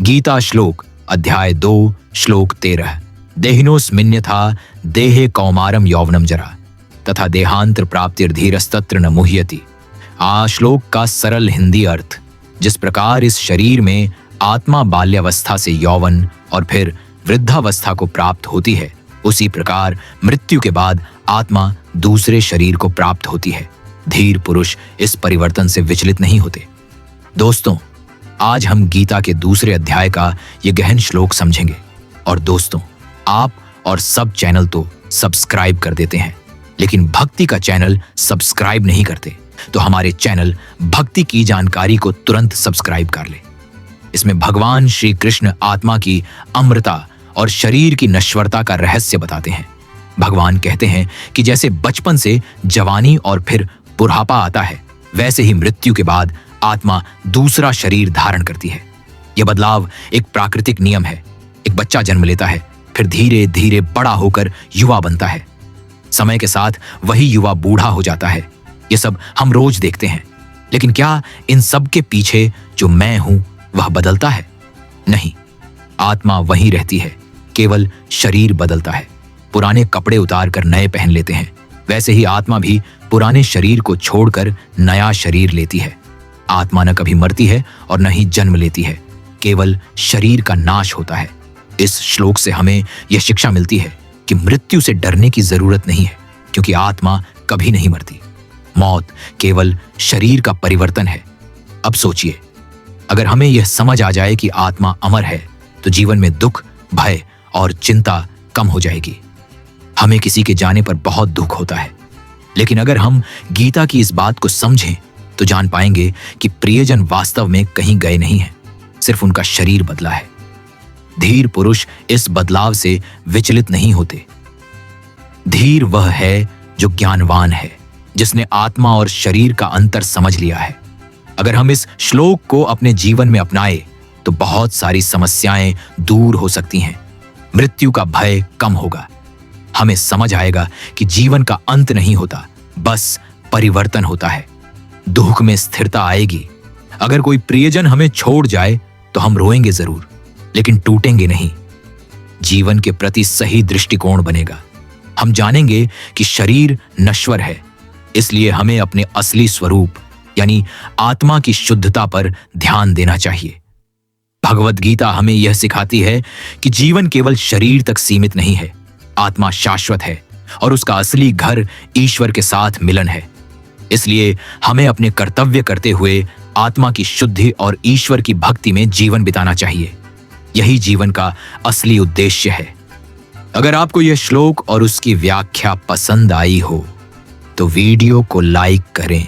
गीता श्लोक अध्याय 2 श्लोक 13। देहिनोऽस्मिन्यथा देहे कौमारम यौवनम जरा तथा देहांतर प्राप्तिर्धीरस्तत्र न मुह्यति। श्लोक का सरल हिंदी अर्थ, जिस प्रकार इस शरीर में आत्मा बाल्यावस्था से यौवन और फिर वृद्धावस्था को प्राप्त होती है, उसी प्रकार मृत्यु के बाद आत्मा दूसरे शरीर को प्राप्त होती है। धीर पुरुष इस परिवर्तन से विचलित नहीं होते। दोस्तों, आज हम गीता के दूसरे अध्याय का ये गहन श्लोक समझेंगे। और दोस्तों, आप और सब चैनल तो सब्सक्राइब कर देते हैं, लेकिन भक्ति का चैनल सब्सक्राइब नहीं करते, तो हमारे चैनल भक्ति की जानकारी को तुरंत सब्सक्राइब कर ले। इसमें भगवान श्री कृष्ण आत्मा की अमरता और शरीर की नश्वरता का रहस्य बताते हैं। भगवान कहते हैं कि जैसे बचपन से जवानी और फिर बुढ़ापा आता है, वैसे ही मृत्यु के बाद आत्मा दूसरा शरीर धारण करती है। यह बदलाव एक प्राकृतिक नियम है। एक बच्चा जन्म लेता है, फिर धीरे धीरे बड़ा होकर युवा बनता है। समय के साथ वही युवा बूढ़ा हो जाता है। ये सब हम रोज देखते हैं। लेकिन क्या इन सब के पीछे जो मैं हूं वह बदलता है? नहीं, आत्मा वहीं रहती है, केवल शरीर बदलता है। पुराने कपड़े उतार कर नए पहन लेते हैं, वैसे ही आत्मा भी पुराने शरीर को छोड़कर नया शरीर लेती है। आत्मा न कभी मरती है और न ही जन्म लेती है, केवल शरीर का नाश होता है। इस श्लोक से हमें यह शिक्षा मिलती है कि मृत्यु से डरने की जरूरत नहीं है, क्योंकि आत्मा कभी नहीं मरती। मौत केवल शरीर का परिवर्तन है। अब सोचिए, अगर हमें यह समझ आ जाए कि आत्मा अमर है, तो जीवन में दुख, भय और चिंता कम हो जाएगी। हमें किसी के जाने पर बहुत दुख होता है, लेकिन अगर हम गीता की इस बात को समझें तो जान पाएंगे कि प्रियजन वास्तव में कहीं गए नहीं हैं, सिर्फ उनका शरीर बदला है। धीर पुरुष इस बदलाव से विचलित नहीं होते। धीर वह है जो ज्ञानवान है, जिसने आत्मा और शरीर का अंतर समझ लिया है। अगर हम इस श्लोक को अपने जीवन में अपनाएं तो बहुत सारी समस्याएं दूर हो सकती हैं। मृत्यु का भय कम होगा। हमें समझ आएगा कि जीवन का अंत नहीं होता, बस परिवर्तन होता है। दुख में स्थिरता आएगी। अगर कोई प्रियजन हमें छोड़ जाए तो हम रोएंगे जरूर, लेकिन टूटेंगे नहीं। जीवन के प्रति सही दृष्टिकोण बनेगा। हम जानेंगे कि शरीर नश्वर है, इसलिए हमें अपने असली स्वरूप यानी आत्मा की शुद्धता पर ध्यान देना चाहिए। भगवद गीता हमें यह सिखाती है कि जीवन केवल शरीर तक सीमित नहीं है। आत्मा शाश्वत है और उसका असली घर ईश्वर के साथ मिलन है। इसलिए हमें अपने कर्तव्य करते हुए आत्मा की शुद्धि और ईश्वर की भक्ति में जीवन बिताना चाहिए। यही जीवन का असली उद्देश्य है। अगर आपको यह श्लोक और उसकी व्याख्या पसंद आई हो तो वीडियो को लाइक करें,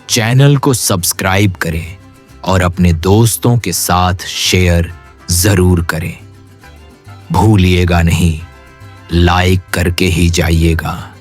चैनल को सब्सक्राइब करें और अपने दोस्तों के साथ शेयर जरूर करें। भूलिएगा नहीं, लाइक करके ही जाइएगा।